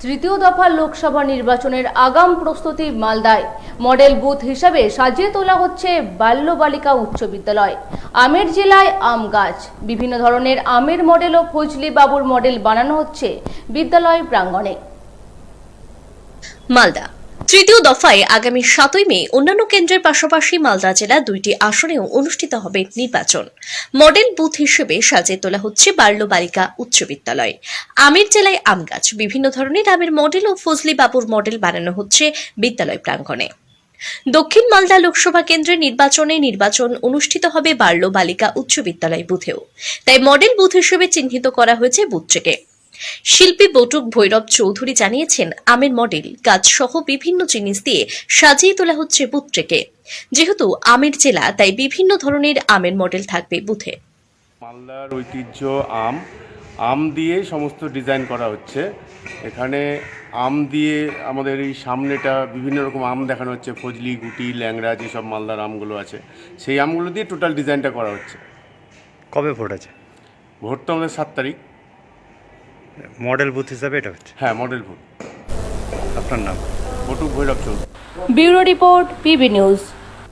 তৃতীয় দফা লোকসভা নির্বাচনের আগাম প্রস্তুতি মালদায় মডেল বুথ হিসাবে সাজিয়ে তোলা হচ্ছে বাল্য বালিকা উচ্চ বিদ্যালয়। আমের জেলায় আম গাছ, বিভিন্ন ধরনের আমের মডেল ও ফজলি বাবুর মডেল বানানো হচ্ছে বিদ্যালয় প্রাঙ্গণে। মালদা তৃতীয় দফায় আগামী 7ই মে অন্যান্য কেন্দ্রের পাশাপাশি মালদা জেলা 2টি আসনেও অনুষ্ঠিত হবে নির্বাচন। মডেল বুথ হিসেবে সাজিয়ে তোলা হচ্ছে বাল্য বালিকা উচ্চ বিদ্যালয়। আমের জেলায় আম গাছ, বিভিন্ন ধরনের আমের মডেল ও ফজলি বাবুর মডেল বানানো হচ্ছে বিদ্যালয় প্রাঙ্গণে। দক্ষিণ মালদা লোকসভা কেন্দ্রের নির্বাচন অনুষ্ঠিত হবে বাল্য বালিকা উচ্চ বিদ্যালয় বুথেও, তাই মডেল বুথ হিসেবে চিহ্নিত করা হয়েছে বুথটিকে। শিল্পী বটুক ভৈরব চৌধুরী জানিয়েছেন, আমের মডেল, গাছ সহ বিভিন্ন জিনিস দিয়ে সাজিয়ে তোলা হচ্ছে বুথটিকে। যেহেতু আমের জেলা, তাই বিভিন্ন ধরনের আমের মডেল থাকবে বুথে। মালদার ঐতিহ্য আম দিয়ে সমস্ত ডিজাইন করা হচ্ছে। এখানে আম দিয়ে আমাদের এই সামনেটা বিভিন্ন রকম আম দেখানো হচ্ছে, ফজলি, গুটি, ল্যাংড়া, যেসব মালদার আমগুলো আছে সেই আমগুলো দিয়ে টোটাল ডিজাইনটা করা হচ্ছে। কবে ভোট আছে? ভোট তো আমাদের 7 তারিখ। মডেল বুথ হিসাবে এটা হচ্ছে। হ্যাঁ, মডেল ভোট। আপনার নাম? Batuk Bhairav Chowdhury. Bureau report, PB news.